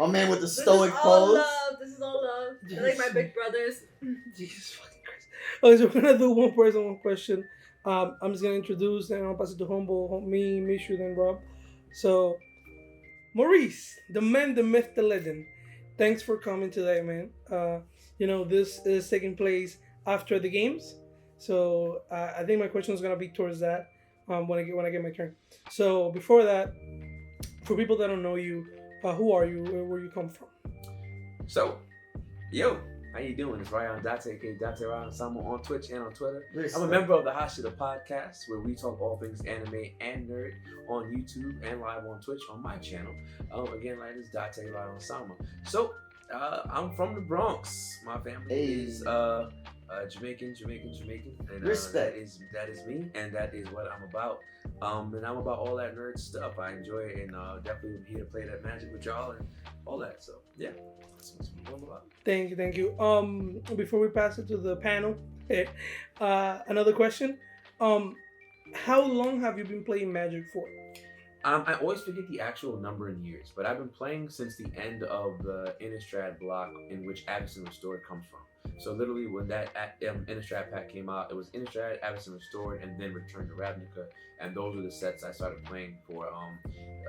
My man with the This stoic is all pose. love. This is all love. They're like my big brothers. Jesus fucking Christ. Okay, so we're gonna do one person, one question. I'm just gonna introduce and I'll pass it to me, Mishu, then Rob. So, Maurice, the man, the myth, the legend. Thanks for coming today, man. This is taking place after the games, so I think my question is gonna be towards that. When I get my turn. So before that, for people that don't know you, who are you? Where you come from? So, yo, how you doing? It's Ryan Date, aka Date Ryan Sama on Twitch and on Twitter. I'm a member of the HASHIRA podcast, where we talk all things anime and nerd on YouTube and live on Twitch on my channel. Again, like this Date Ryan Sama. So, I'm from the Bronx. My family is Jamaican, and Respect. that is me, and that is what I'm about. And I'm about all that nerd stuff. I enjoy it, and definitely here to play that Magic with y'all and all that. So yeah, that's what I'm about. Thank you. Before we pass it to the panel, another question. How long have you been playing Magic for? I always forget the actual number in years, but I've been playing since the end of the Innistrad block in which Abyssin Restored comes from. So literally when that Innistrad pack came out, it was Innistrad, Abyssin Restored, and then Return to Ravnica, and those were the sets I started playing for.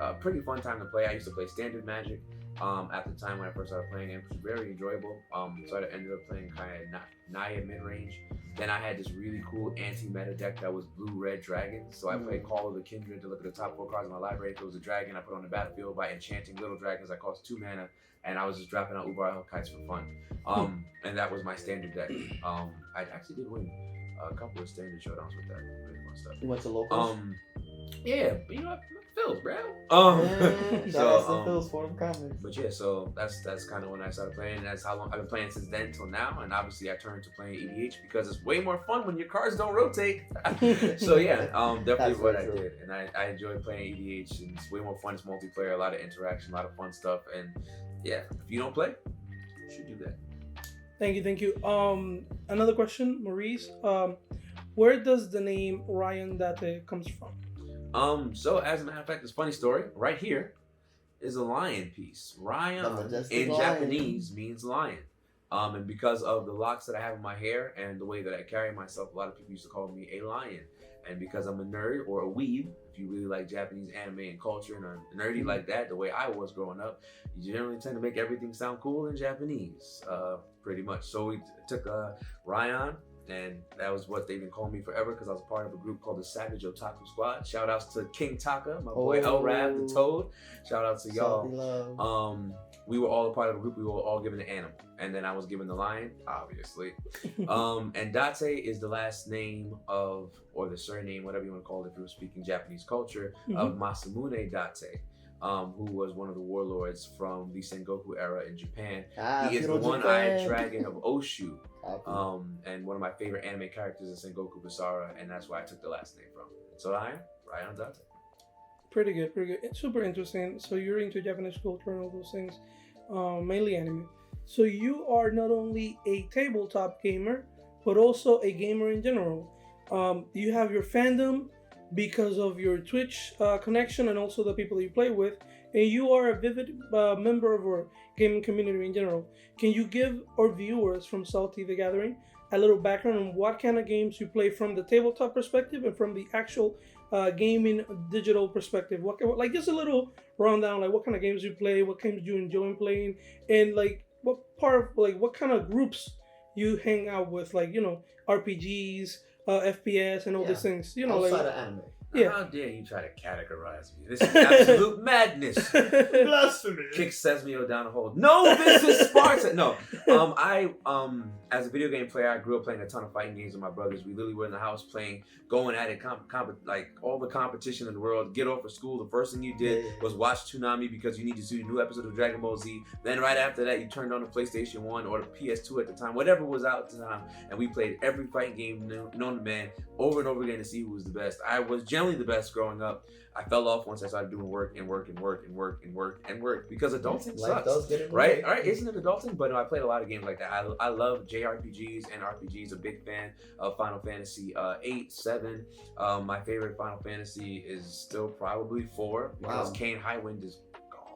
A pretty fun time to play. I used to play Standard Magic at the time when I first started playing it, which was very enjoyable. So I ended up playing kind of Naya mid-range. Then I had this really cool anti-meta deck that was blue-red dragons. So I played Call of the Kindred to look at the top 4 cards in my library. If it was a dragon, I put on the battlefield by enchanting little dragons that cost 2 mana, and I was just dropping out Ubar Hellkites for fun. And that was my standard deck. I actually did win a couple of standard showdowns with that. Really fun stuff. You went to locals? Yeah, but you know, Phil's, bro. Phil's for them comments. But yeah, so that's kind of when I started playing. That's how long I've been playing since then till now. And obviously I turned to playing EDH because it's way more fun when your cards don't rotate. So yeah, definitely what I did. And I enjoy playing EDH, and it's way more fun. It's multiplayer, a lot of interaction, a lot of fun stuff. And yeah, if you don't play, you should do that. Thank you. Another question, Maurice. Where does the name Ryan Date comes from? So as a matter of fact, this funny story right here is a lion piece. Ryan in Japanese means lion. And because of the locks that I have in my hair and the way that I carry myself, a lot of people used to call me a lion. And because I'm a nerd or a weeb, if you really like Japanese anime and culture and are nerdy like that, the way I was growing up, you generally tend to make everything sound cool in Japanese, pretty much. So we took Ryan, and that was what they've been calling me forever because I was a part of a group called the Savage Otaku Squad. Shout outs to King Taka, my boy El Rab, the Toad. Shout out to y'all. We were all a part of a group. We were all given an animal, and then I was given the lion, obviously. And Date is the last name of, or the surname, whatever you want to call it if you were speaking Japanese culture, of Masamune Date. Who was one of the warlords from the Sengoku era in Japan. He is the one-eyed dragon of Oshu. And one of my favorite anime characters is Sengoku Basara, and that's where I took the last name from. So I am Ryan Date. Pretty good. It's super interesting. So you're into Japanese culture and all those things, mainly anime. So you are not only a tabletop gamer, but also a gamer in general. You have your fandom because of your Twitch connection and also the people that you play with, and you are a vivid member of our gaming community in general. Can you give our viewers from SaltyTheGathering a little background on what kind of games you play from the tabletop perspective and from the actual gaming digital perspective? Like just a little rundown, like what kind of games you play, what games you enjoy playing, and like what kind of groups you hang out with, like RPGs, FPS, and all these things. Outside of anime. Yeah. How dare you try to categorize me? This is absolute madness. Blasphemy. Kick Sesmeo down the hole. No, this is Sparta. No. I as a video game player, I grew up playing a ton of fighting games with my brothers. We literally were in the house playing, going at it, like all the competition in the world. Get off of school, the first thing you did was watch Toonami because you need to see a new episode of Dragon Ball Z. Then right after that, you turned on the PlayStation 1 or the PS2 at the time, whatever was out at the time, and we played every fighting game known to man over and over again to see who was the best. I was generally the best growing up. I fell off once I started doing work because adulting sucks, right? All right, isn't it adulting? But no, I played a lot of games like that. I love JRPGs and RPGs. A big fan of Final Fantasy 8, 7. My favorite Final Fantasy is still probably 4 because Kane Highwind is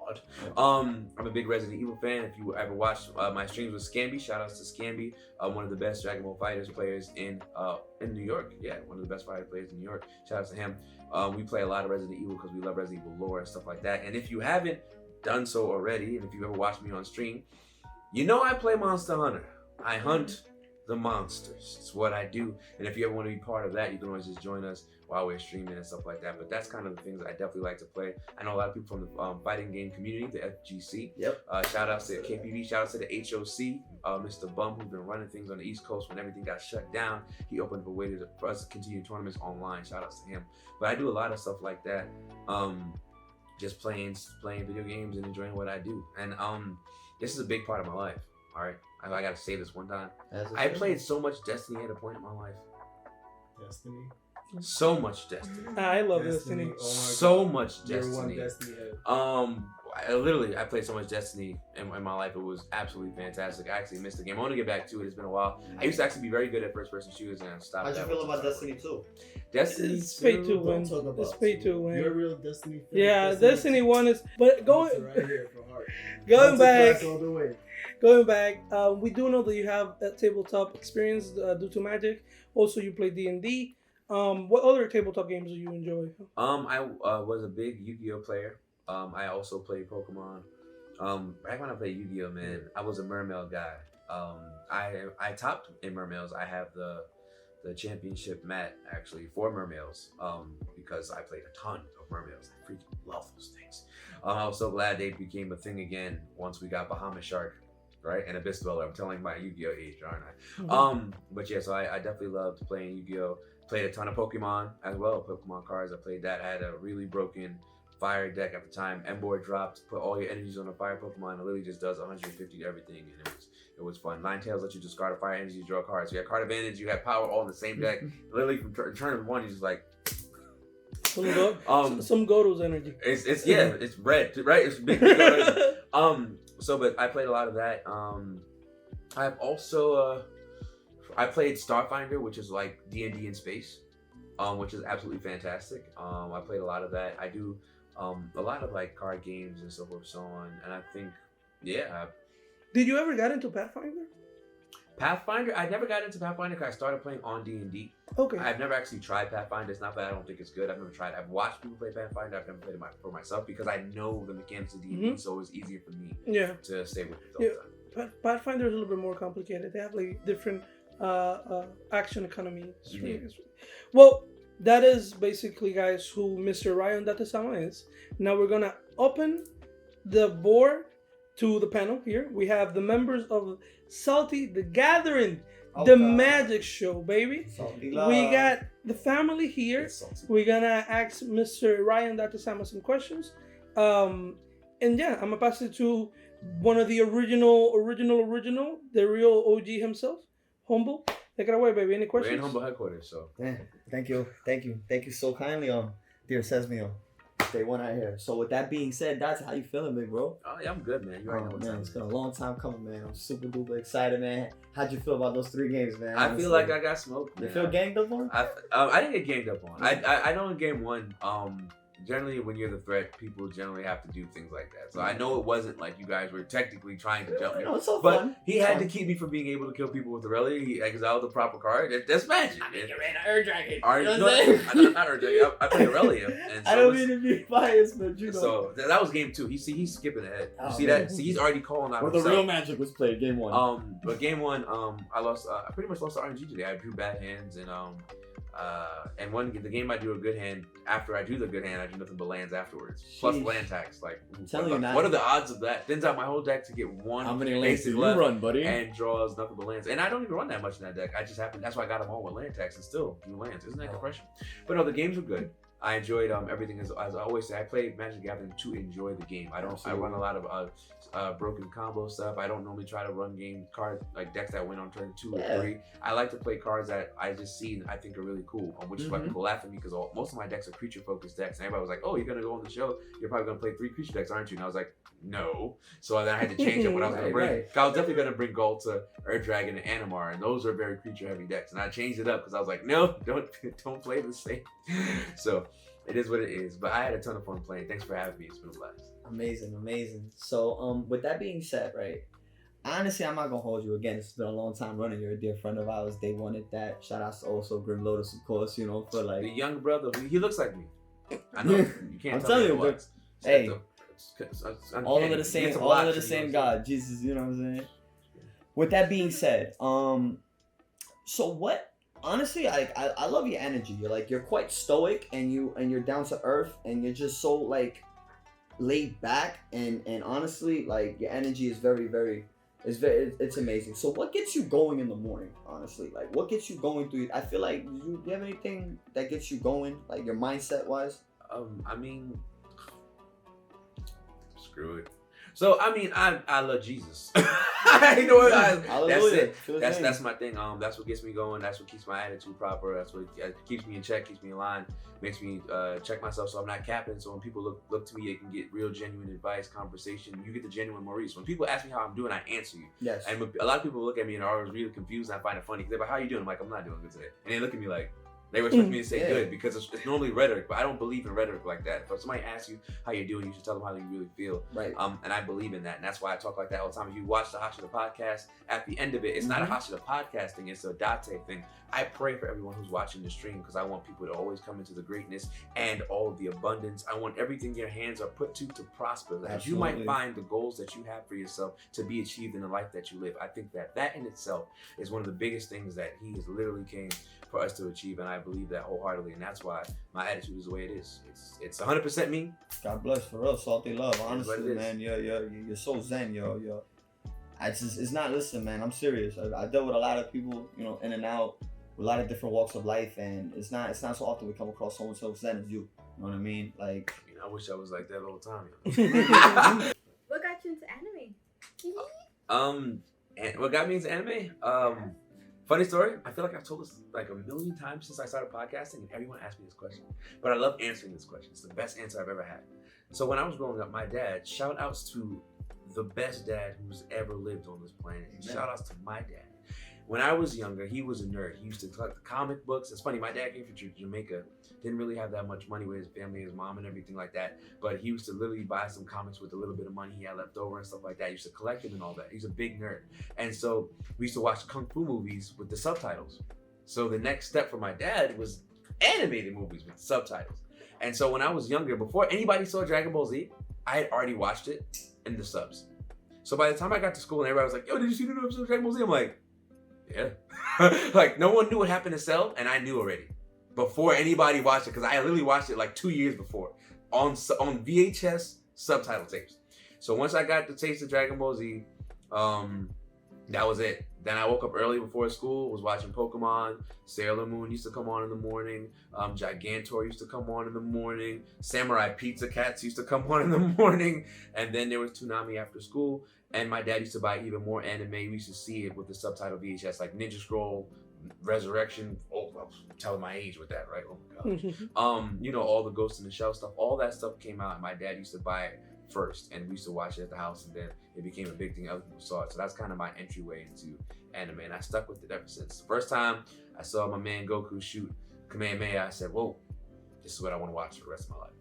God. I'm a big Resident Evil fan. If you ever watched my streams with Scamby, shout outs to Scamby, one of the best Dragon Ball Fighters players in New York. Yeah, one of the best fighter players in New York. Shout outs to him. We play a lot of Resident Evil because we love Resident Evil lore and stuff like that. And if you haven't done so already, and if you've ever watched me on stream, you know I play Monster Hunter. I hunt the monsters. It's what I do. And if you ever want to be part of that, you can always just join us while we're streaming and stuff like that. But that's kind of the things I definitely like to play. I know a lot of people from the fighting game community, the FGC. Yep. Shout outs to KPV, shout outs to the HOC, Mr. Bum, who's been running things on the East Coast when everything got shut down. He opened up a way for us to continue tournaments online. Shout outs to him. But I do a lot of stuff like that. Just playing video games and enjoying what I do. And this is a big part of my life. All right. I gotta say this one time. I played so much Destiny at a point in my life. Destiny. So much Destiny. I love Destiny. Oh So much Destiny. You're one Destiny head. I played so much Destiny in my life. It was absolutely fantastic. I actually missed the game. I want to get back to it. It's been a while. I used to actually be very good at first-person shooters and I stopped. How'd you feel about Destiny 2? Destiny It's pay to win. Talk It's about pay to win. You're a real Destiny fan. Yeah, Destiny 1 is. But Right here for heart. going back. All the way. Going back, we do know that you have a tabletop experience due to Magic. Also, you play D&D. What other tabletop games do you enjoy? I was a big Yu-Gi-Oh player. I also played Pokemon. Back when I played Yu-Gi-Oh, man, I was a Mermail guy. I topped in Mermails. I have the championship mat actually for Mermails because I played a ton of Mermails. I freaking love those things. I was so glad they became a thing again once we got Bahamut Shark. Right, and Abyss Dweller. I'm telling my Yu-Gi-Oh age, aren't I? Mm-hmm. But yeah, so I definitely loved playing Yu-Gi-Oh. Played a ton of Pokemon as well. Pokemon cards. I played that. I had a really broken fire deck at the time. Emboar dropped. Put all your energies on a fire Pokemon. It literally just does 150 to everything, and it was fun. Ninetales let you discard a fire energy, draw cards. So you had card advantage. You had power all in the same deck. Literally from turn one, you just like. Some Gojo's energy. It's red, right? It's big. But I played a lot of that. I've also I played Starfinder, which is like D&D in space, which is absolutely fantastic. I played a lot of that. I do a lot of like card games and so forth, so on. And I think, Did you ever get into Pathfinder? Pathfinder, I never got into Pathfinder because I started playing on D&D. Okay. I've never actually tried Pathfinder. It's not that I don't think it's good. I've never tried. I've watched people play Pathfinder. I've never played it for myself because I know the mechanics of D&D, so it was easier for me to stay with it all the time. Pathfinder is a little bit more complicated. They have like different action economy. Well, that is basically, guys, who Mr. Ryan Datasama is. Now we're gonna open the board to the panel here. We have the members of SaltyTheGathering, Magic Show, baby. We got the family here. We're gonna ask Mr. Ryan Datasama some questions. And yeah, I'm gonna pass it to one of the original, the real OG himself, Humble. Take it away, baby. Any questions? We're in Humble headquarters, so. Yeah, thank you so kindly, dear Sesmio. Day one out here. So with that being said, that's how you feeling, big bro? Oh yeah, I'm good, man. You already know man, it's been a long time coming, man. I'm super duper excited, man. How'd you feel about those 3 games, man? I feel like I got smoked. You feel ganged up on? I didn't get ganged up on. I know in game 1, generally when you're the threat, people generally have to do things like that. So I know it wasn't like you guys were technically trying to jump me. No, it's so but fun. He had to keep me from being able to kill people with Aurelia. He exiled the proper card. That's magic. I mean, you ran an Dragon. You know what I'm saying? Not Dragon. I played Aurelia. And so I don't mean to be biased, but you know. So that was game 2. He's skipping ahead. You see that? See, he's already calling out Where himself. the real magic was played, game 1. But game 1, I lost. I pretty much lost the RNG today. I drew bad hands and the game I do a good hand. After I do the good hand, I do nothing but lands afterwards. Plus land tax. Like, what are the odds of that? Thins out my whole deck to get 1. How many lands do you left run, buddy? And draws nothing but lands. And I don't even run that much in that deck. I just happen. That's why I got them all with land tax and still do lands. Isn't that depression? But no, the games were good. I enjoyed everything. As I always say, I play Magic the Gathering to enjoy the game. I run a lot of broken combo stuff. I don't normally try to run game cards like decks that win on turn 2 or 3. I like to play cards that I just see and I think are really cool, which is why people laugh at me because most of my decks are creature focused decks. And everybody was like, "Oh, you're gonna go on the show? You're probably gonna play 3 creature decks, aren't you?" And I was like, "No." So then I had to change up what I was gonna bring. I was definitely gonna bring Galta, Earth Dragon, and Animar, and those are very creature heavy decks. And I changed it up because I was like, "No, don't play the same." So. It is what it is. But I had a ton of fun playing. Thanks for having me. It's been a blast. Amazing. So, with that being said, right? Honestly, I'm not gonna hold you again. It's been a long time running. You're a dear friend of ours. They wanted that. Shout out to also Grim Lotus, of course. You know, for like The younger brother, he looks like me. I know. You can't I'm tell telling me you, otherwise. hey, It's all under the uncanny. same, It's a all lot under to the me, same you know what I'm God, Jesus. You know what I'm saying? With that being said, so what? Honestly, I love your energy. You're quite stoic, and you're down to earth, and you're just so like laid back, and honestly, like your energy is very. It's amazing. So what gets you going in the morning, honestly? Like what gets you going through? I feel like do you have anything that gets you going, like your mindset wise? I mean, screw it. So I mean, I love Jesus. You know what? That's it. That's my thing. That's what gets me going. That's what keeps my attitude proper. That's what keeps me in check, keeps me in line, makes me check myself so I'm not capping. So when people look to me, they can get real genuine advice, conversation. You get the genuine Maurice. When people ask me how I'm doing, I answer you. Yes. And a lot of people look at me and are always really confused, and I find it funny because they're like, "How you doing?" I'm like, "I'm not doing good today," and they look at me like. They expect me to say good because it's normally rhetoric, but I don't believe in rhetoric like that. If somebody asks you how you're doing, you should tell them how you really feel. Right. And I believe in that, and that's why I talk like that all the time. If you watch the HASHIRA podcast, at the end of it, it's not a HASHIRA podcast thing; it's a Date thing. I pray for everyone who's watching the stream because I want people to always come into the greatness and all of the abundance. I want everything your hands are put to prosper. That you might find the goals that you have for yourself to be achieved in the life that you live. I think that in itself is one of the biggest things that He has literally came for us to achieve, and I believe that wholeheartedly, and that's why my attitude is the way it is. It's 100% me. God bless, for real, salty love. Honestly, is. man, you're so zen, yo. It's not. Listen, man, I'm serious. I dealt with a lot of people, you know, in and out, with a lot of different walks of life, and it's not so often we come across someone so zen as you. You know what I mean? Like, I wish I was like that all the time. What got you into anime? And what got me into anime? Funny story, I feel like I've told this like a million times since I started podcasting, and everyone asks me this question. But I love answering this question. It's the best answer I've ever had. So when I was growing up, my dad, shout outs to the best dad who's ever lived on this planet. And shout outs to my dad. When I was younger, he was a nerd. He used to collect the comic books. It's funny, my dad came from Jamaica. Didn't really have that much money with his family, his mom and everything like that. But he used to literally buy some comics with a little bit of money he had left over and stuff like that. He used to collect them and all that. He's a big nerd. And so we used to watch Kung Fu movies with the subtitles. So the next step for my dad was animated movies with subtitles. And so when I was younger, before anybody saw Dragon Ball Z, I had already watched it in the subs. So by the time I got to school and everybody was like, "Yo, did you see the new episode of Dragon Ball Z?" I'm like, yeah. Like no one knew what happened to Cell, and I knew already before anybody watched it because I literally watched it like 2 years before on VHS subtitle tapes. So once I got the taste of Dragon Ball Z, that was it. Then I woke up early before school, was watching Pokemon. Sailor Moon used to come on in the morning. Gigantor used to come on in the morning. Samurai Pizza Cats used to come on in the morning. And then there was Toonami after school. And my dad used to buy even more anime. We used to see it with the subtitle VHS, like Ninja Scroll, Resurrection. Oh, I'm telling my age with that, right? Oh my gosh. You know, all the Ghost in the Shell stuff. All that stuff came out, and my dad used to buy it first, and we used to watch it at the house, and then it became a big thing. Other people saw it, so that's kind of my entryway into anime, and I stuck with it ever since. The first time I saw my man Goku shoot Kamehameha, I said, "Whoa, this is what I want to watch for the rest of my life."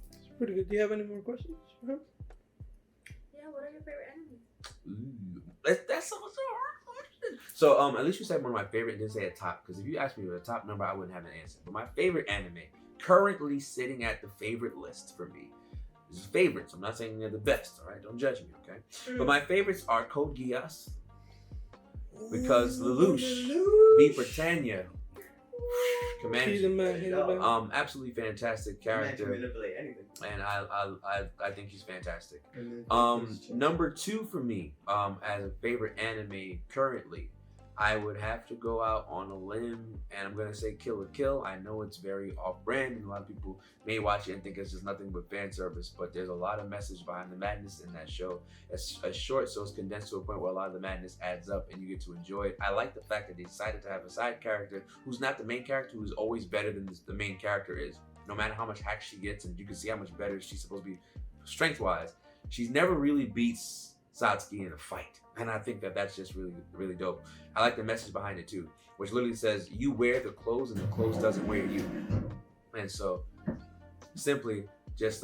It's pretty good. Do you have any more questions for him? Yeah, what are your favorite animes? Ooh, that's so hard question. So at least you said one of my favorite. Didn't say a top, because if you asked me the top number, I wouldn't have an answer. But my favorite anime, currently sitting at the favorite list for me. This is favorites. I'm not saying they're the best, all right? Don't judge me, okay? But my favorites are Code Geass, because Lelouch, V. Britannia, Comanche, absolutely fantastic character, and I think he's fantastic. Number two for me, as a favorite anime currently, I would have to go out on a limb, and I'm gonna say Kill la Kill. I know it's very off-brand, and a lot of people may watch it and think it's just nothing but fan service, but there's a lot of message behind the madness in that show. It's short, so it's condensed to a point where a lot of the madness adds up, and you get to enjoy it. I like the fact that they decided to have a side character who's not the main character, who's always better than the main character is. No matter how much hack she gets, and you can see how much better she's supposed to be strength-wise, she's never really beats Satsuki in a fight. And I think that that's just really, really dope. I like the message behind it too, which literally says, you wear the clothes and the clothes doesn't wear you. And so, simply just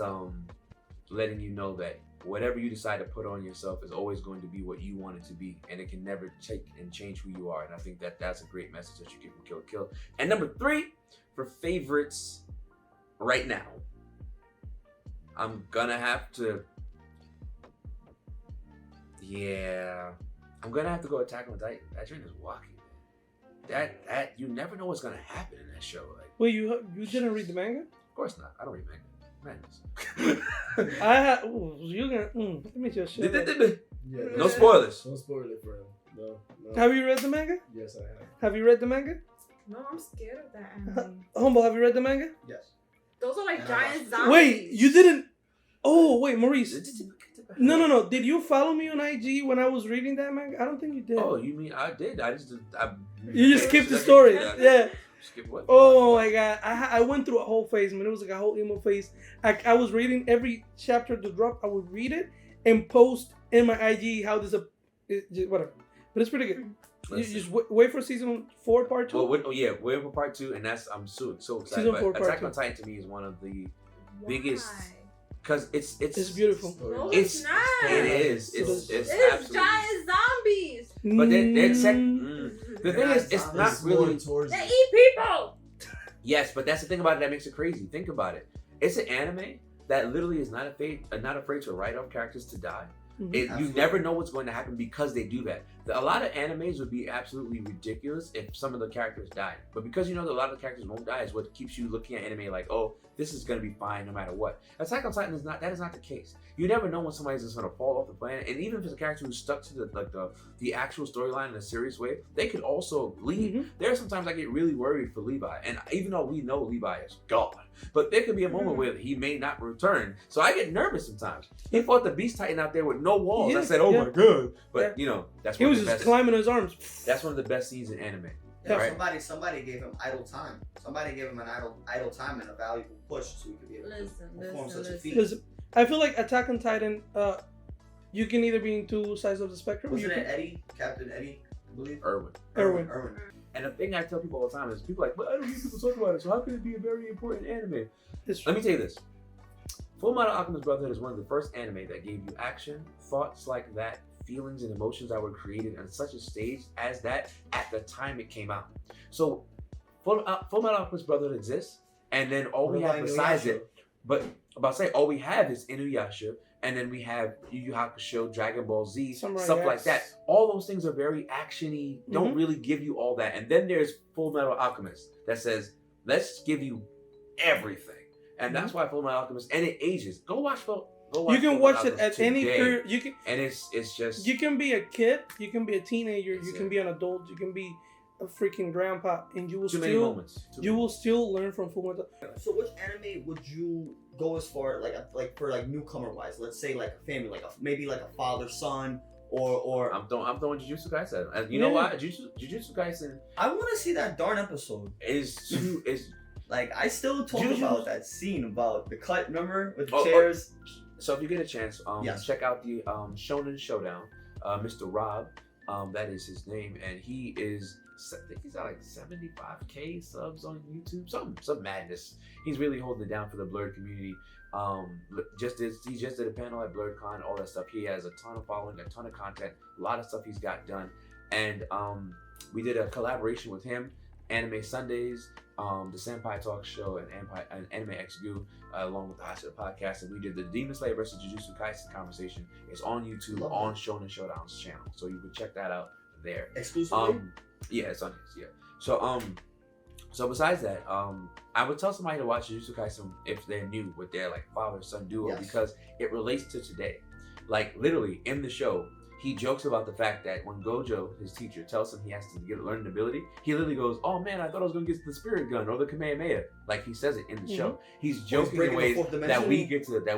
letting you know that whatever you decide to put on yourself is always going to be what you want it to be, and it can never take and change who you are. And I think that that's a great message that you give from Kill la Kill. And number 3 for favorites right now, I'm gonna have to, I'm gonna have to go Attack on Titan. That train is walking. That you never know what's gonna happen in that show. Like, Wait, you didn't read the manga? of course not. I don't read manga. Madness. You're gonna. Let me just. Show Yeah, No spoilers. No spoiler for him. No. Have you read the manga? Yes, I have. Have you read the manga? No, I'm scared of that anime. Humble, have you read the manga? Yes. Those are like And giant zombies. Wait, you didn't. Oh wait, Maurice. No. Did you follow me on IG when I was reading that manga? I don't think you did. Oh, you mean I did? You just skipped the story. Yeah. Skip what? Oh my god, I went through a whole phase. I mean, it was like a whole emo phase. I was reading every chapter to drop. I would read it and post in my IG how this whatever. But it's pretty good. You just wait for season 4 part 2. Well, wait for part 2, and I'm so excited. Season But 4 part Attack 2. on Titan to me is one of the Why? biggest, because it's beautiful. No, It's it's not. It is. It's It's It's absolutely. giant zombies. But the thing is, it's not really. towards They eat people. Yes, but that's the thing about it that makes it crazy. Think about it. It's an anime that literally is not afraid to write off characters to die. You Absolutely. never know what's going to happen because they do that. A lot of animes would be absolutely ridiculous if some of the characters died. But because you know that a lot of the characters won't die is what keeps you looking at anime like, oh, this is going to be fine no matter what. Attack on Titan is not the case. You never know when somebody's just going to fall off the planet. And even if it's a character who's stuck to the actual storyline in a serious way, they could also leave. There are sometimes I get really worried for Levi. And even though we know Levi is gone, but there could be a moment where he may not return. So I get nervous sometimes. He fought the Beast Titan out there with no walls. Yeah, I said, oh my god. But Yeah. you know, that's He one was of the just best. climbing his arms. That's one of the best scenes in anime. Yeah, Right. somebody gave him idle time. Somebody gave him an idle time and a valuable push so he could be able to perform such a feat. Listen, I feel like Attack on Titan, you can either be in two sides of the spectrum. Wasn't you it can, Eddie? Captain Eddie, I believe? Erwin. Erwin. And the thing I tell people all the time is people are like, but I don't hear people talk about it, so how can it be a very important anime? It's Let me tell you this. Full Metal Alchemist Brotherhood is one of the first anime that gave you action, thoughts like that, feelings and emotions that were created on such a stage as that at the time it came out. So Full Metal Alchemist Brotherhood exists, and then all we have besides it, but about to say all we have is Inuyasha, and then we have Yu Yu Hakusho, Dragon Ball Z, Samurai stuff like X. that. All those things are very actiony, don't really give you all that. And then there's Full Metal Alchemist that says, let's give you everything. And that's why Full Metal Alchemist, and it ages. Go watch you Full can Metal watch it Alchemist at any today. period. You can. And it's just You can be a kid. You can be a teenager. That's You can it. be an adult. You can be a freaking grandpa, and you will too many still moments. you will still learn from Full Metal. So which anime would you go as far like for newcomer wise? Let's say like a family, maybe like a father son or I'm throwing Jujutsu Kaisen. And you know Yeah. why? Jujutsu Kaisen I want to see that darn episode. is Like I still talk Jujutsu- about that scene about the cut. Remember with the Oh, chairs? so if you get a chance, Yes. check out the Shonen Showdown. Mr. Rob, that is his name, and he is, I think he's got like 75k subs on YouTube, some madness. He's really holding it down for the Blurred community. He just did a panel at BlurredCon, all that stuff. He has a ton of following, a ton of content, a lot of stuff he's got done, and we did a collaboration with him, Anime Sundays, the Senpai Talk Show, and Anime XGU, along with the HASHIRA podcast, and we did the Demon Slayer versus Jujutsu Kaisen conversation. It's on YouTube, Love on that. Shonen Showdown's channel, so you can check that out there. Exclusively. Yeah, it's on his, yeah. So besides that, I would tell somebody to watch Jujutsu Kaisen if they're new with their like father-son duo, Yes. because it relates to today. Like literally in the show, he jokes about the fact that when Gojo, his teacher, tells him he has to learn an ability, he literally goes, "Oh man, I thought I was gonna get the Spirit Gun or the Kamehameha." Like he says it in the show. He's joking in breaking the ways fourth that dimension.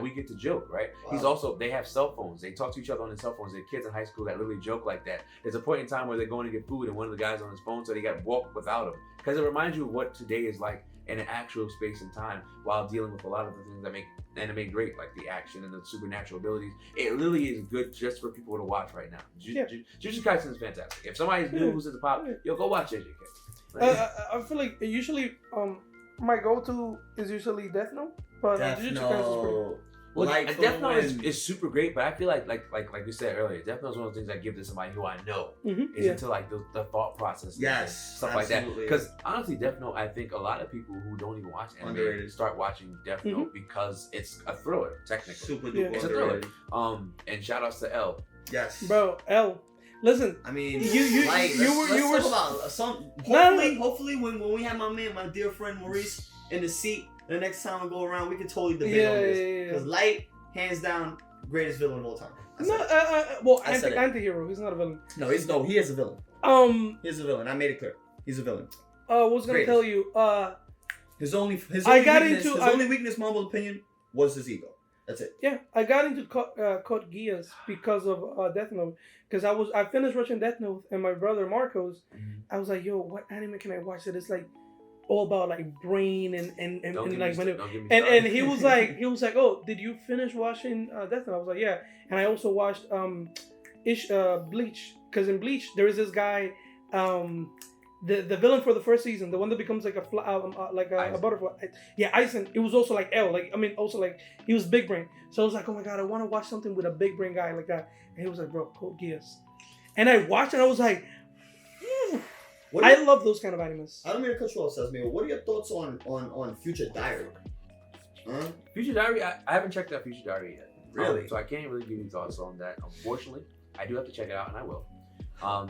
we get to joke, right? Wow. He's also, they have cell phones. They talk to each other on their cell phones. They're kids in high school that literally joke like that. There's a point in time where they're going to get food and one of the guys on his phone, so they got to walk without him, because it reminds you of what today is like in an actual space and time, while dealing with a lot of the things that make anime great, like the action and the supernatural abilities. It really is good just for people to watch right now. Jujutsu Kaisen is fantastic. If somebody's new who's at the pop, yo, go watch JJK. I feel like usually my go-to is usually Death Note, but Jujutsu Kaisen is pretty good. Well, Light Death for Note the win. is super great, but I feel like we said earlier, Death Note is one of the things I give to somebody who I know is Yeah. into like the thought process, and Yes, stuff absolutely. like that. Because honestly, Death Note, I think a lot of people who don't even watch anime Underrated. start watching Death Note because it's a thriller, technically. Super Yeah. duper It's a thriller. underrated. And shout outs to L. Yes. Bro, L. Listen, I mean, You like, were- let's talk about some. Hopefully, when we have my dear friend Maurice in the seat, the next time we go around, we can totally debate on this. Yeah. Because Light, hands down, greatest villain of all time. I No, said it. well, I said it. anti-hero. He's not a villain. No, he is a villain. He's He's a villain. I made it clear. He's a villain. what was gonna Greatest. tell you? His only I got weakness, into- his only weakness, my humble opinion, was his ego. That's it. Yeah, I got into Code Geass because of Death Note. Because I finished watching Death Note, and my brother Marcos, I was like, yo, what anime can I watch that is like all about like brain and Don't give like me, when don't get me and started. he was like, oh, did you finish watching Death Note? I was like, yeah, and I also watched Bleach, because in Bleach there is this guy, the villain for the first season, the one that becomes like a butterfly. Yeah, Aizen. It was also like L. Also like he was big brain. So I was like, oh my god, I want to watch something with a big brain guy like that. And he was like, bro, Code Geass. And I watched it. And I was like, I love those kind of animes. I don't mean to cut you off, Sesame. What are your thoughts on Future Diary? Huh? Future Diary, I haven't checked out Future Diary yet. Really? So I can't really give you thoughts on that. Unfortunately, I do have to check it out, and I will. I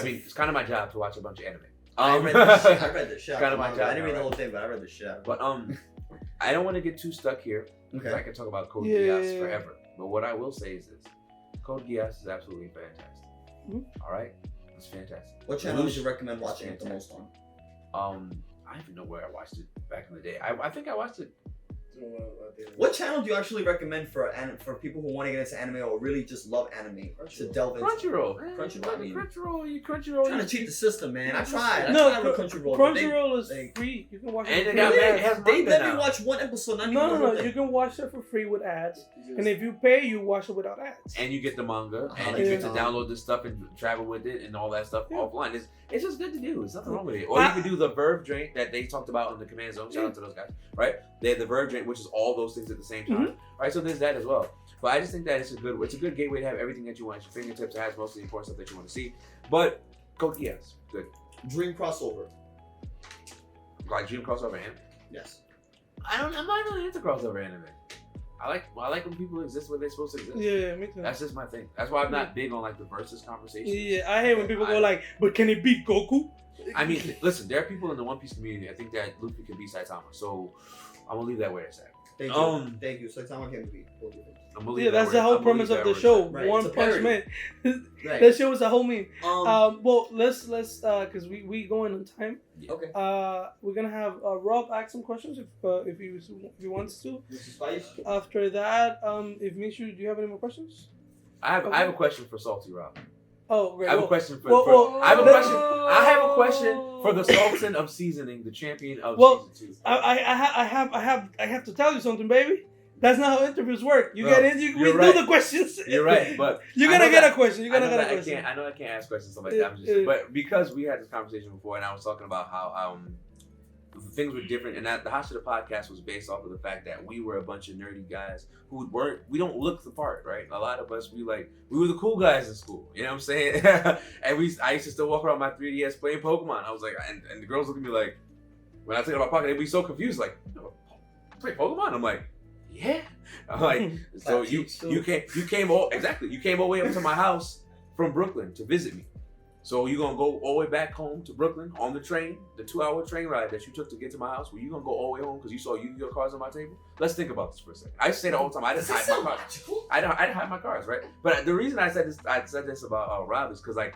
mean, it's kind of my job to watch a bunch of anime. I read the shit. Kind of my job I didn't read now, the whole right? thing, but I read the shit. But I don't want to get too stuck here. Because I Okay. can talk about Code Yeah. Geass forever. But what I will say is this: Code Geass is absolutely fantastic. Mhm. All right, it's fantastic. What channel would you recommend watching it the Fantastic. most on? I don't even know where I watched it back in the day. I think I watched it. What channel do you actually recommend for people who want to get into anime or really just love anime to delve into? Crunchyroll. Crunchyroll, I mean. Crunchyroll. Trying to cheat the system, man. I tried. No, I tried with Crunchyroll. but Crunchyroll is they- free. You can watch And it it for got free. made. It has They manga let me now. watch one episode. Not even No, the whole no, thing. you can watch it for free with ads. And if you pay, you watch it without ads. And you get the manga, Oh, and you get to yeah. download this stuff and travel with it and all that stuff Yeah. offline. It's just good to do. There's nothing wrong with it. Or you can do the Verve drink that they talked about on the Command Zone. Shout out to those guys, right? They have the Verve drink, which is all those things at the same time, right? So there's that as well. But I just think that it's a good gateway to have everything that you want at your fingertips. It has most of the important stuff that you want to see. But Code Geass, good. Dream crossover. Like Dream crossover anime. Yes. I'm not really into crossover anime. I like when people exist where they're supposed to exist. Yeah, me too. That's just my thing. That's why I'm not big on like the versus conversations. Yeah, I hate when people go like, but can it beat Goku? I mean, listen, there are people in the One Piece community. I think that Luffy can beat Saitama, so I'm gonna leave that where it's at. Thank you. Thank you. Saitama can't be. I'm gonna leave Yeah, that that's where- the whole I'm gonna premise leave of that the where show. it's Right, One it's a Punch Man. parody. Right. That show was a whole meme. Well, let's cause we going on time. Okay. We're gonna have Rob ask some questions if he wants to. Mr. Spice. After that, if Mishu, do you have any more questions? at. I have a question for Salty Rob. Oh, great. I have a Well, question for. well, I have a let's- question. I have a question for the Sultan of Seasoning, the champion of Well, season 2. I have to tell you something, baby. That's not how interviews work. You Bro, get in, we you're do right. the questions. You're right, but You're I gonna know get that- a question. You're I gonna know get a that question. I know I can't ask questions stuff like that. I'm just, but because we had this conversation before, and I was talking about how things were different, and that the HASHIRA podcast was based off of the fact that we were a bunch of nerdy guys who we don't look the part, right? A lot of us we were the cool guys in school, you know what I'm saying? And I used to still walk around my 3DS playing Pokemon. I was like, and the girls look at me like, when I think about Pocket, they'd be so confused, like, you play Pokemon? I'm like, yeah. I'm like, so you came all the way up to my house from Brooklyn to visit me. So you gonna go all the way back home to Brooklyn on the train, the 2-hour train ride that you took to get to my house? Were you gonna go all the way home because you saw Yu-Gi-Oh cards on my table? Let's think about this for a second. I say that all the time. I didn't hide my cards. I didn't hide my cards, right? But the reason I said this about Rob is because like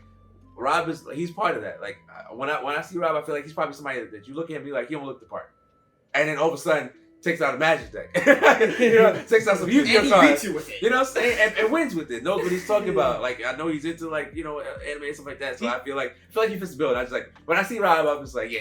Rob he's part of that. Like when I see Rob, I feel like he's probably somebody that you look at me like he don't look the part, and then all of a sudden takes out a magic deck, takes out some Yu-Gi-Oh cards. Beats you with it. You know what I'm saying? And wins with it. Knows what he's talking about. Like I know he's into like anime and stuff like that. So I feel like he fits the bill. And I just like when I see Rob, I'm just like, yeah,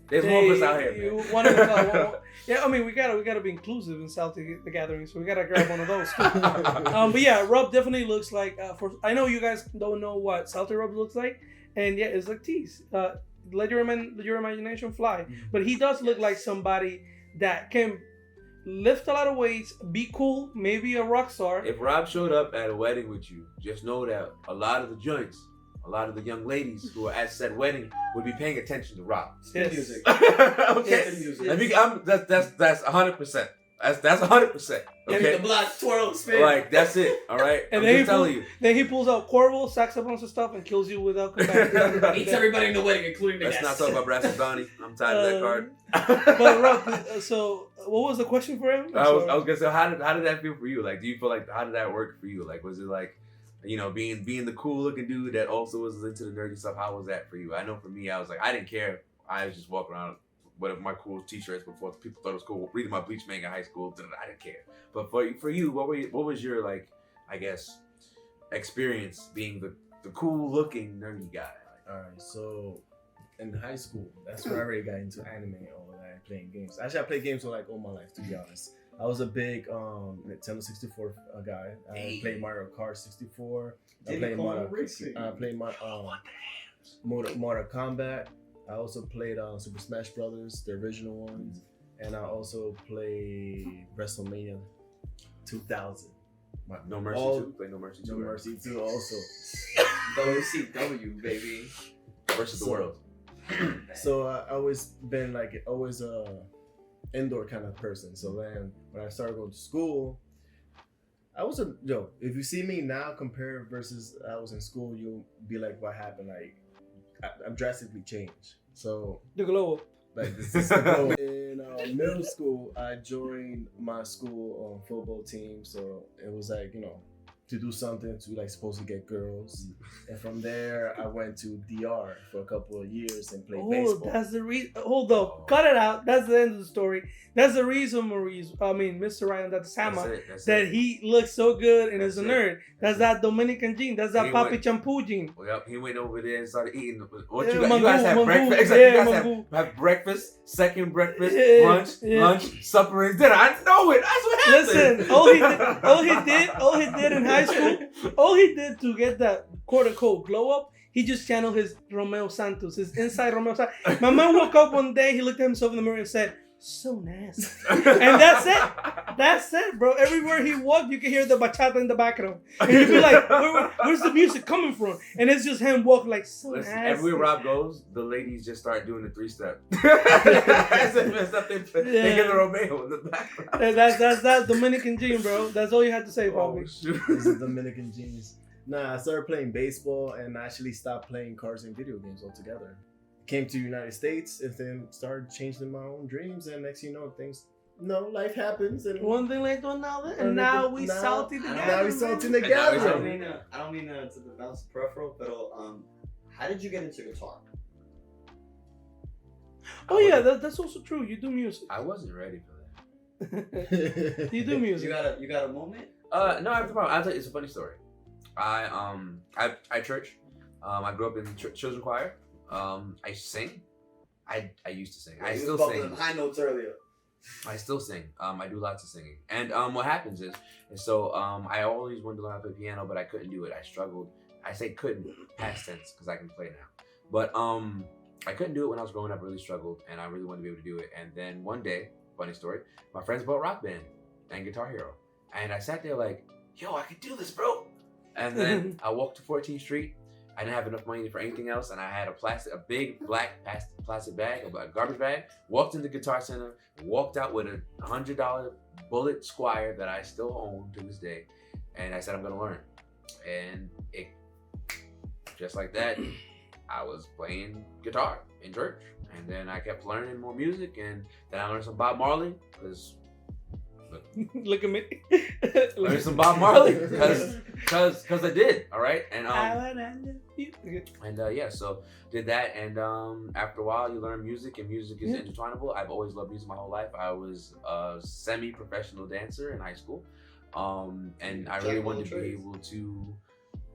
there's more of us out here, man. Yeah, I mean we gotta be inclusive in SaltyTheGathering, so we gotta grab one of those too. But yeah, Rob definitely looks like. I know you guys don't know what Salty Rob looks like, and yeah, it's like tease. let your imagination fly. But he does look like somebody that can lift a lot of weights, be cool, maybe a rock star. If Rob showed up at a wedding with you, just know that a lot of the joints, a lot of the young ladies who are at said wedding would be paying attention to Rob. Yes. Music. Okay, Yes. Music. let me. That's 100%. That's 100%. Give me Okay, the block, twirl, spin. like that's it. All right, And I'm then just telling you. Then he pulls out Corval, saxophones and stuff, and kills you without combat. Eats everybody in the wedding, including the Let's guests. not talk about Brass and Donnie. I'm tired of that card. But Rob, so what was the question for him? I was gonna say, how did that feel for you? Like, do you feel like how did that work for you? Like, was it like, you know, being the cool looking dude that also was into the nerdy stuff? How was that for you? I know for me, I was like, I didn't care. I was just walking around with my cool t-shirts before people thought it was cool. Reading my Bleach manga in high school, I didn't care. But for you, what was your, like, I guess, experience being the cool looking nerdy guy? Alright, so in high school, that's when I already got into anime and all that, playing games. Actually, I played games for like all my life, to be honest. I was a big Nintendo 64 guy. I played Mario Kart 64. I played Mortal Kombat. I also played Super Smash Brothers, the original ones, and I also played WrestleMania 2000. No Mercy all- 2? Play No Mercy 2. No Mercy 2 also. WCW, baby. Versus the world. So I always been like indoor kind of person. So then when I started going to school, I was if you see me now compared versus I was in school, you'll be like, what happened? Like I'm drastically changed. So The glow up. like this is in middle school, I joined my school football team. So it was like, to do something to like supposed to get girls. And from there, I went to DR for a couple of years and played baseball. That's the reason. Hold up, cut it out. That's the end of the story. That's the reason Mr. Ryan Datsama, That's that it. he looks so good and is a That's it. nerd. That's that Dominican gene. That's that He Papi went- Champu gene. Well, yep, he went over there and started eating. What Yeah, you guys have mango, breakfast? mango. Exactly. Yeah, You guys mango. have breakfast, second breakfast, Yeah, yeah. lunch, supper, and dinner. I know it. That's what happened. Listen, all he did in high school, all he did to get that quote unquote glow up, he just channeled his Romeo Santos, his inside Romeo Santos. My man woke up one day, he looked at himself in the mirror and said, "So nasty." And that's it. That's it, bro. Everywhere he walked, you could hear the bachata in the background. And you'd be like, where's the music coming from? And it's just him walking like, so Listen, nasty. everywhere Rob goes, the ladies just start doing the 3-step. They get the Romeo in the background. And that's Dominican gene, bro. That's all you had to say, Oh, Bobby. shoot. This is Dominican genius. Nah, I started playing baseball and actually stopped playing cards and video games altogether. Came to the United States and then started changing my own dreams. And next, life happens. And One thing led to another, and And now then- we now- salty together. now we salty man. together. I don't mean to bounce the peripheral, but how did you get into guitar? Oh yeah, that's also true. You do music. I wasn't ready for that. You do music. You got a moment? No, I have the problem. I'll tell you, it's a funny story. I church. I grew up in children's choir. I sing. I used to sing. I still sing. High notes earlier. I still sing. I do lots of singing. And what happens is I always wanted to learn how to play piano, but I couldn't do it. I struggled. I say couldn't, past tense, because I can play now. But I couldn't do it when I was growing up. I really struggled, and I really wanted to be able to do it. And then one day, funny story, my friends bought Rock Band and Guitar Hero. And I sat there like, yo, I can do this, bro. And then I walked to 14th Street. I didn't have enough money for anything else, and I had a big black plastic bag, a garbage bag. Walked into Guitar Center, walked out with a $100 Bullet Squire that I still own to this day, and I said I'm gonna learn. And it, just like that, I was playing guitar in church, and then I kept learning more music, and then I learned some Bob Marley because. Look at me. Learned some Bob Marley because I did, all right, and so did that, and after a while you learn music, and music is intertwinable. I've always loved music my whole life. I was a semi-professional dancer in high school, and I really wanted to be able to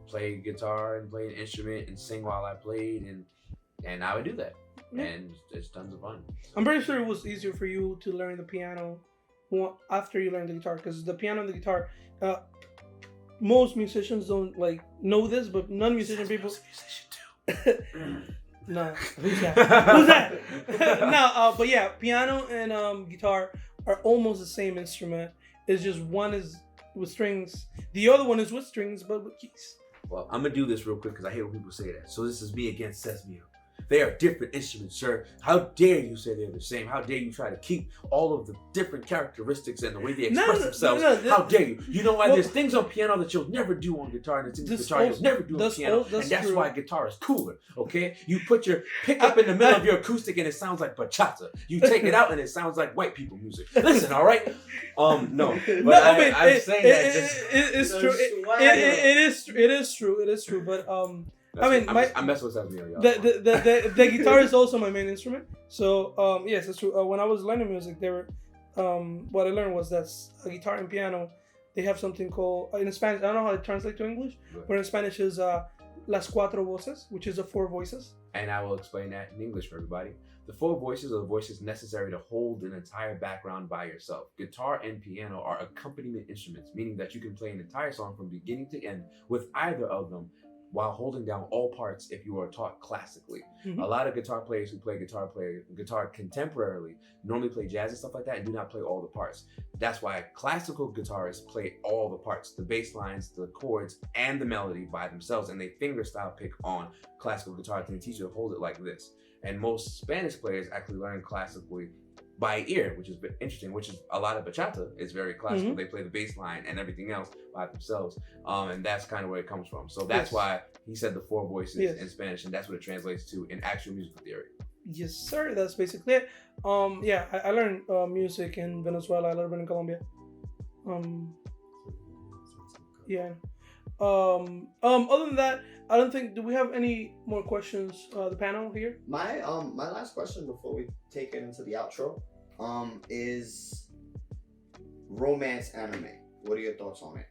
play guitar and play an instrument and sing while I played, and I would do that, and it's tons of fun. I'm pretty sure it was easier for you to learn the piano after you learned the guitar, because the piano and the guitar, most musicians don't like know this, but non-musician people. No, who's that? Who's that? No, but yeah, piano and guitar are almost the same instrument. It's just one is with strings, the other one is with strings but with keys. Well, I'm gonna do this real quick because I hate when people say that. So this is me against Sesame. They are different instruments, sir. How dare you say they're the same? How dare you try to keep all of the different characteristics and the way they express themselves? How dare you? You know why? There's things on piano that you'll never do on guitar, and there's things on guitar you'll never do on piano, and that's why guitar is cooler, okay? You put your pickup in the middle of your acoustic and it sounds like bachata. You take it out and it sounds like white people music. Listen, all right? No. But I'm saying that just... It's true. It is true, but... I'm messing with Sesame, y'all. The guitar is also my main instrument. So yes, it's true. When I was learning music, there were what I learned was that a guitar and piano, they have something called in Spanish. I don't know how it translates to English, but in Spanish is las cuatro voces, which is the 4 voices. And I will explain that in English for everybody. The 4 voices are the voices necessary to hold an entire background by yourself. Guitar and piano are accompaniment instruments, meaning that you can play an entire song from beginning to end with either of them, while holding down all parts if you are taught classically. Mm-hmm. A lot of guitar players who play guitar contemporarily normally play jazz and stuff like that and do not play all the parts. That's why classical guitarists play all the parts, the bass lines, the chords, and the melody by themselves, and they fingerstyle pick on classical guitar and they teach you to hold it like this. And most Spanish players actually learn classically by ear, which is interesting, which is a lot of bachata is very classical. Mm-hmm. They play the bass line and everything else by themselves. And that's kind of where it comes from. So that's why he said the 4 voices in Spanish, and that's what it translates to in actual musical theory. Yes, sir. That's basically it. I learned music in Venezuela, a little bit in Colombia. Other than that, I don't think, do we have any more questions, the panel here? My last question before we take it into the outro is romance anime. What are your thoughts on it?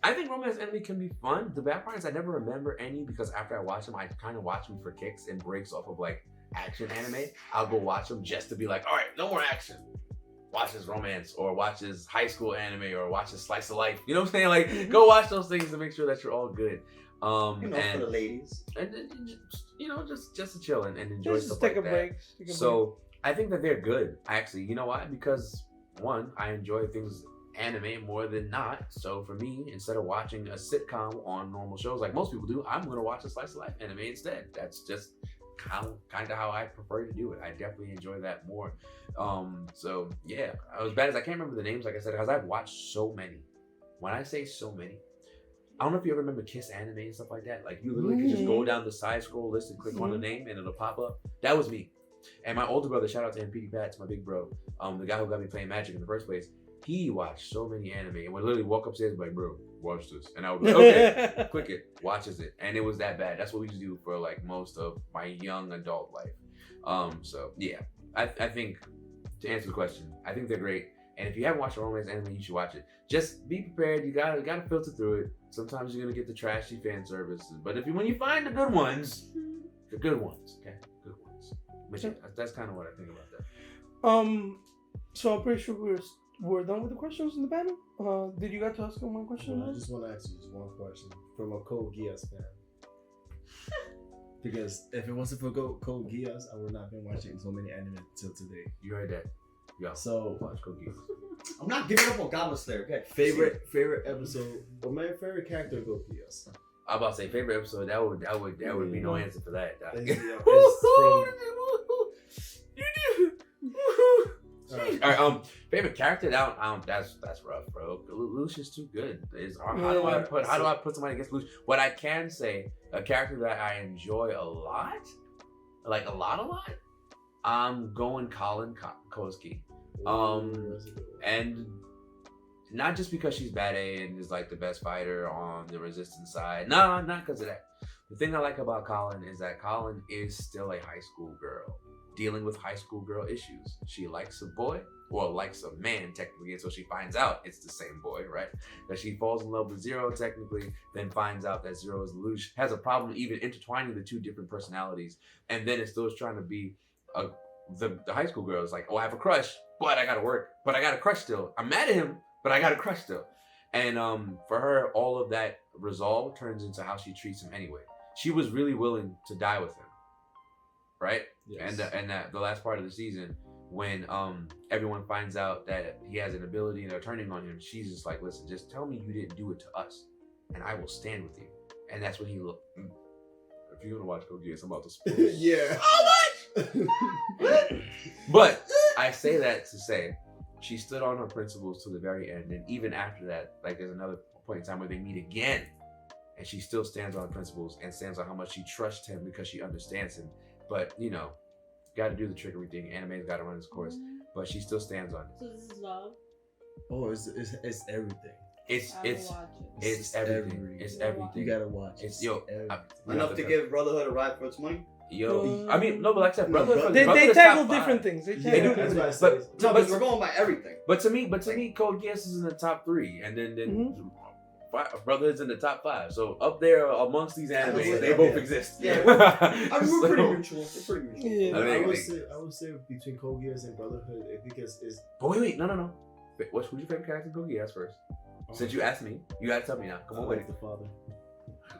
I think romance anime can be fun. The bad part is I never remember any because after I watch them, I kind of watch them for kicks and breaks off of like action anime. I'll go watch them just to be like, all right, no more action. Watch this romance or watch this high school anime or watch this slice of life. You know what I'm saying? Like, go watch those things to make sure that you're all good. And for the ladies. And just to chill and enjoy just stuff take like a that. break. So I think that they're good, actually. You know why? Because one, I enjoy things anime more than not. So for me, instead of watching a sitcom on normal shows like most people do, I'm gonna watch a slice of life anime instead. That's just kind of how I prefer to do it. I definitely enjoy that more. So yeah, as bad as I can't remember the names, like I said, because I've watched so many. When I say so many, I don't know if you ever remember Kiss Anime and stuff like that. Like you literally could just go down the side scroll list and click on the name and it'll pop up. That was me. And my older brother, shout out to him, Petey Pats, my big bro, the guy who got me playing Magic in the first place. He watched so many anime and would literally walk upstairs and be like, bro, watch this. And I would be like, okay, click it, watches it. And it was that bad. That's what we used to do for like most of my young adult life. So yeah, I think to answer the question, I think they're great. And if you haven't watched a romance anime, you should watch it. Just be prepared. You gotta filter through it. Sometimes you're gonna get the trashy fan service, but when you find the good ones, the good ones, okay, good ones. But yeah, that's kind of what I think about that. So I'm pretty sure we're done with the questions in the panel. Did you get to ask one question? I just want to ask you just one question from a Code Geass fan. Because if it wasn't for Code Geass, I would not have been watching so many anime until today. You heard that. Yeah. So watch Code Geass. I'm not giving up on Goblin Slayer. Okay. Favorite episode, or my favorite character, Code Geass. I'm about to say favorite episode. That would be no answer for that. All right, favorite character? That's rough, bro. Lucius too good. How do I put somebody against Lucius? What I can say, a character that I enjoy a lot, like a lot. I'm going Colin Koski. And not just because she's bad A and is like the best fighter on the resistance side. No, not because of that. The thing I like about Colin is that Colin is still a high school girl dealing with high school girl issues. She likes a boy, or likes a man technically, until she finds out it's the same boy, right? That she falls in love with Zero technically, then finds out that Zero is loose, has a problem even intertwining the two different personalities, and then it still is trying to be the high school girl is like, oh, I have a crush, but I gotta work, but I got a crush still. I'm mad at him, but I got a crush still. And for her, all of that resolve turns into how she treats him anyway. She was really willing to die with him. right? Yes. And the last part of the season, when everyone finds out that he has an ability and they're turning on him, she's just like, listen, just tell me you didn't do it to us, and I will stand with you. And that's when he looked. If you're gonna watch Code Geass, I'm about to spoil. Yeah. But I say that to say, she stood on her principles to the very end, and even after that, like there's another point in time where they meet again, and she still stands on her principles and stands on how much she trusts him because she understands him. But you know, got to do the trickery thing. Anime's got to run its course, but she still stands on it. So this is love. Oh, it's everything. It's I will it's watch it. it's everything. It's everything. You gotta watch. It's yo. Enough to give Brotherhood a ride for its money. Yo, I mean, no, but like I said, No, Brotherhood. They Brotherhood's tackle top five. different things. They Yeah, tackle that's different what I things. said. No, but because we're going by everything. But to me, Code Geass is in the top 3, and then Brotherhood's in the top 5. So up there amongst these animes, Yeah, they yeah. both exist. Yeah, I mean, we're pretty mutual. We're pretty mutual. Yeah. I would say between Code Geass and Brotherhood, because it's. But wait, no. Who's your favorite character in Code Geass first? Since you asked me, you gotta tell me now. Come on, wait. The father.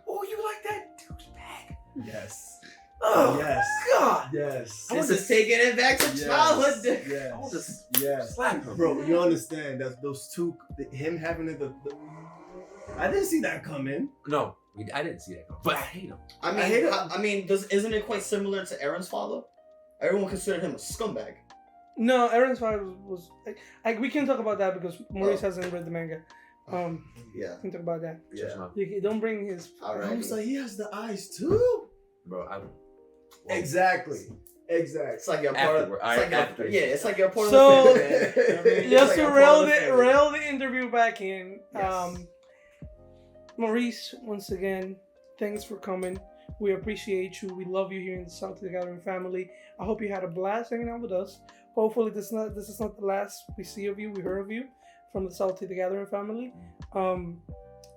Oh, you like that douchebag? Yes. Oh, Yes. God. Yes. This is taking it back to childhood. Yes. I want to Yes. slap him. Bro, you understand that those two, him having the I didn't see that coming. No, I didn't see that, but I hate him. I mean, I hate it. I mean, isn't it quite similar to Aaron's father? Everyone considered him a scumbag. No, Aaron's father was like we can talk about that because Maurice hasn't read the manga. Yeah. We can talk about that. Yeah. You don't bring his. All I right. was like, he has the eyes too. Bro, Exactly. It's like you're part of. Afterward. It's like After. yeah, it's like you're part So- of the family, man. You know what I mean? It's Just like to you're part of the family. rail the interview back in. Yes. Maurice, once again, thanks for coming. We appreciate you. We love you here in the SaltyTheGathering family. I hope you had a blast hanging out with us. Hopefully this is not the last we see of you, we heard of you from the SaltyTheGathering family.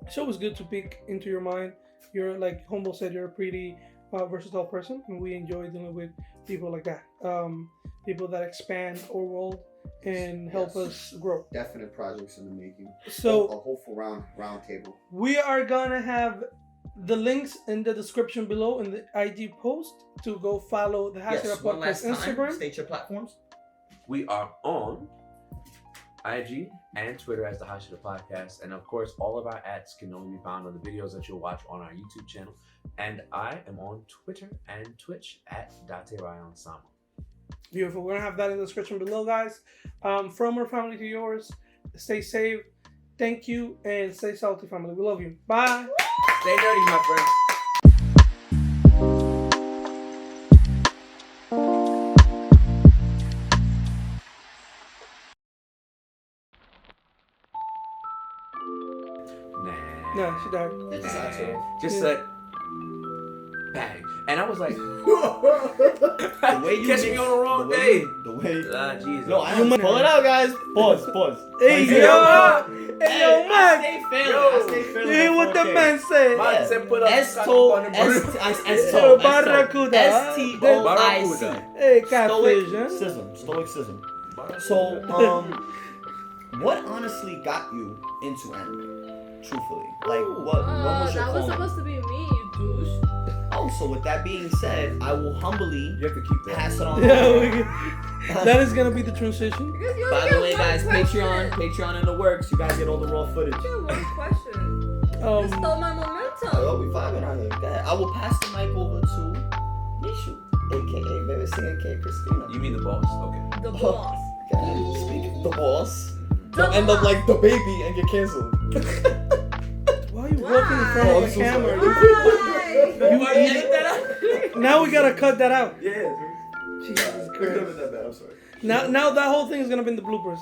It's always good to peek into your mind. You're, like Humble said, you're a pretty versatile person, and we enjoy dealing with people like that. People that expand our world and help us grow. Definite projects in the making. So a hopeful round table. we are gonna have the links in the description below in the IG post to go follow the HASHIRA one Podcast last time. Instagram. State your platforms. We are on IG and Twitter as the HASHIRA Podcast, and of course, all of our ads can only be found on the videos that you'll watch on our YouTube channel. And I am on Twitter and Twitch at DateRayonSama. Beautiful. We're gonna have that in the description below, guys. From our family to yours. Stay safe. Thank you, and stay salty, family. We love you. Bye. Stay nerdy, my friends. Nah. No, she died. It's Sato. Just Yeah. said bang. And I was like, The way you catch me mix- on the wrong way day. you- The way. Ah, Jesus. No, I You don't. might- Pull it out, guys. Pause. Hey, Hey, yo. Hey, yo, I man. stay feeling. Yo. I stay feeling. You hear what the man said? Man Yeah. said put up Esto. Barracuda. STOIC. Hey, catfish, huh? Stoicism. So, what honestly got you into anime? Truthfully, like what was your that was calling? supposed to be me, you douche. Oh, so with that being said, I will humbly You have to keep that. pass it on. That is gonna be the transition. Because you By only the get way, one guys, question. Patreon in the works. You guys get all the raw footage. You get one question. You stole my momentum. Oh, we vibing on it. Okay. I will pass the mic over to Nishu, aka Baby CNK Christina. You mean the boss? Okay. The boss. Okay. Speak of the boss. The Don't end up boss. like the baby and get canceled. Why are you walking in front Oh, of I'm the so camera? sorry. You idiot. Now we gotta cut that out. Yeah. Jesus It Christ. could've been that bad. I'm sorry. Now that whole thing is gonna be in the bloopers.